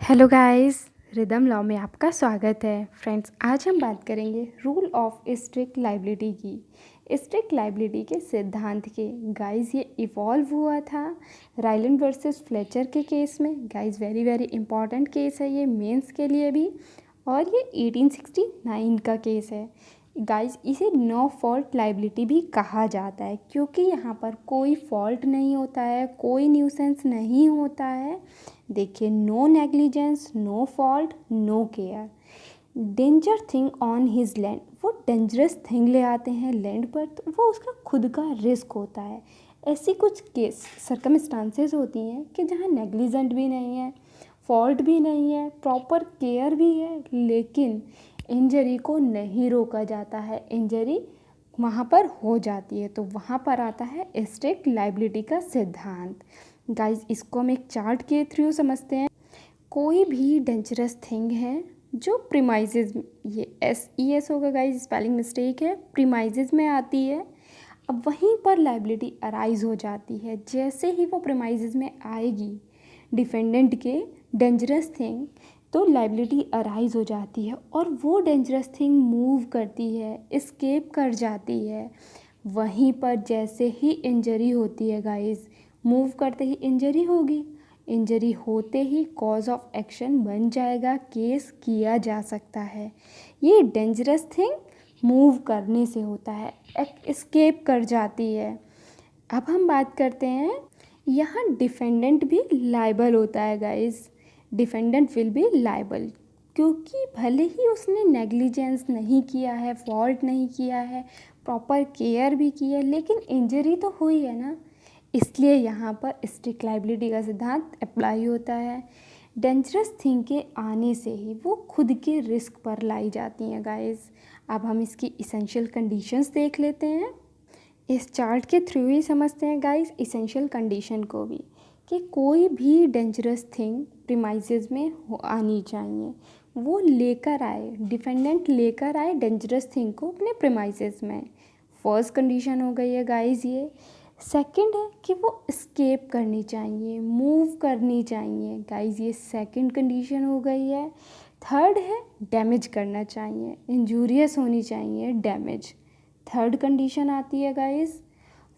Hello guys, rhythm law में आपका स्वागत है। फ्रेंड्स, आज हम बात करेंगे रूल ऑफ स्ट्रिक्ट लायबिलिटी की। स्ट्रिक्ट लायबिलिटी के सिद्धांत के। गाइस, ये इवॉल्व हुआ था राइलैंड वर्सेस फ्लेचर के केस में। Guys, very very important case है ये मेंस के लिए भी, और ये 1869 का केस है। गाइस, इसे नो फॉल्ट लायबिलिटी भी कहा जाता है क्योंकि यहाँ पर कोई फॉल्ट नहीं होता है, कोई न्यूसेंस नहीं होता है। देखिए, no negligence, no fault, no care. Danger thing on his land, वो डेंजरस थिंग ले आते हैं लैंड पर, तो वो उसका खुद का रिस्क होता है। ऐसी कुछ केस सर्कमस्टांसेस होती हैं कि जहाँ नेग्लिजेंट भी नहीं है, फॉल्ट भी नहीं है, प्रॉपर केयर भी है, लेकिन इंजरी को नहीं रोका जाता है, इंजरी वहाँ पर हो जाती है। तो वहाँ पर आता है स्ट्रिक्ट लायबिलिटी का सिद्धांत। गाइस, इसको हम एक चार्ट के थ्रू समझते हैं। कोई भी डेंजरस थिंग है जो प्रीमाइजेज, ये SES होगा गाइस, स्पेलिंग मिस्टेक है, प्रीमाइजेज में आती है, अब वहीं पर लायबिलिटी अराइज हो जाती है। जैसे ही वो प्रीमाइजेज में आएगी डिफेंडेंट के डेंजरस थिंग, तो लायबिलिटी अराइज हो जाती है और वो डेंजरस थिंग मूव करती है, एस्केप कर जाती है। वहीं पर जैसे ही इंजरी होती है गाइस, मूव करते ही इंजरी होगी, इंजरी होते ही कॉज ऑफ एक्शन बन जाएगा, केस किया जा सकता है। ये डेंजरस थिंग मूव करने से होता है, एस्केप कर जाती है। अब हम बात करते हैं, यहाँ डिफेंडेंट भी लायबल होता है guys. Defendant will be liable क्योंकि भले ही उसने नेग्लिजेंस नहीं किया है, फॉल्ट नहीं किया है, प्रॉपर केयर भी की है, लेकिन इंजरी तो हुई है ना, इसलिए यहाँ पर स्ट्रिक्ट लायबिलिटी का सिद्धांत अप्लाई होता है। डेंजरस थिंग के आने से ही वो खुद के रिस्क पर लाई जाती हैं गाइस। अब हम इसकी इसेंशियल कंडीशंस देख लेते हैं। इस चार्ट के थ्रू ही समझते हैं गाइस इसेंशियल कंडीशन को भी, कि कोई भी डेंजरस थिंग प्रीमाइसेस में आनी चाहिए, वो लेकर आए, डिफेंडेंट लेकर आए डेंजरस थिंग को अपने प्रीमाइसेस में। फर्स्ट कंडीशन हो गई है गाइस ये। सेकंड है कि वो एस्केप करनी चाहिए, मूव करनी चाहिए गाइस, ये सेकंड कंडीशन हो गई है। थर्ड है डैमेज करना चाहिए, इंजूरियस होनी चाहिए, डैमेज, थर्ड कंडीशन आती है गाइस।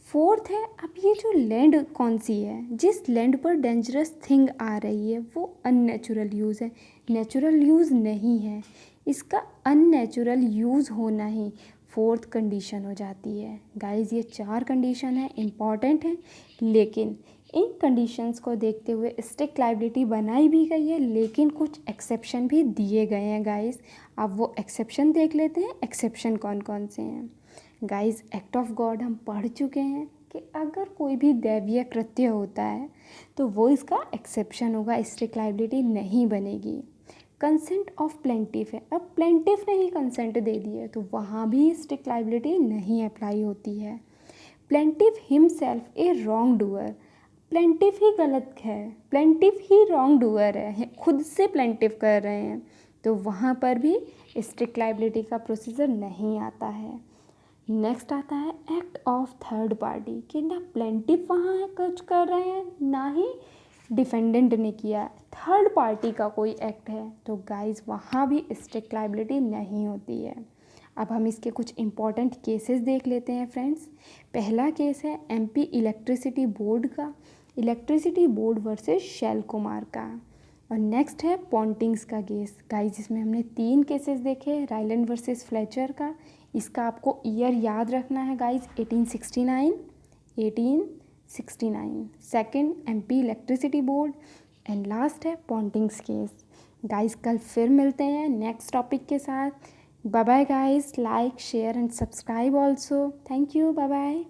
फोर्थ है, अब ये जो लैंड कौन सी है, जिस लैंड पर डेंजरस थिंग आ रही है वो अननेचुरल यूज़ है, नेचुरल यूज़ नहीं है, इसका अननेचुरल यूज़ होना ही फोर्थ कंडीशन हो जाती है। गाइस, ये चार कंडीशन है, इम्पॉर्टेंट है, लेकिन इन कंडीशंस को देखते हुए स्ट्रिक्ट लायबिलिटी बनाई भी गई है, लेकिन कुछ एक्सेप्शन भी दिए गए हैं गाइस। अब वो एक्सेप्शन देख लेते हैं, एक्सेप्शन कौन कौन से हैं। गाइस, एक्ट ऑफ गॉड हम पढ़ चुके हैं कि अगर कोई भी दैवीय कृत्य होता है तो वो इसका एक्सेप्शन होगा, स्ट्रिक्ट लायबिलिटी नहीं बनेगी। कंसेंट ऑफ प्लेंटिफ है, अब प्लेंटिफ ने ही कंसेंट दे दी है तो वहाँ भी स्ट्रिक्ट लायबिलिटी नहीं अप्लाई होती है। Plaintiff himself a wrongdoer, plaintiff ही गलत है, प्लेंटिफ ही रॉन्ग डूअर है, खुद से प्लेंटिफ कर रहे हैं, तो वहाँ पर भी स्ट्रिक्ट लायबिलिटी का प्रोसीजर नहीं आता है। नेक्स्ट आता है एक्ट ऑफ थर्ड पार्टी, कि ना प्लेंटिफ वहाँ कुछ कर रहे हैं, ना ही डिफेंडेंट ने किया, थर्ड पार्टी का कोई एक्ट है, तो गाइस वहाँ भी स्ट्रिक्ट लायबिलिटी नहीं होती है। अब हम इसके कुछ इम्पॉर्टेंट केसेस देख लेते हैं फ्रेंड्स। पहला केस है MP इलेक्ट्रिसिटी बोर्ड का, इलेक्ट्रिसिटी बोर्ड वर्सेस शैल कुमार का। और नेक्स्ट है पॉन्टिंग्स का केस। गाइस, इसमें हमने 3 केसेस देखे, राइलैंड वर्सेस फ्लेचर का, इसका आपको ईयर याद रखना है guys, 1869। Second MP electricity board, and last है पॉन्टिंग्स केस। गाइस, कल फिर मिलते हैं नेक्स्ट टॉपिक के साथ। Bye bye guys, like share and subscribe also. Thank you, bye bye.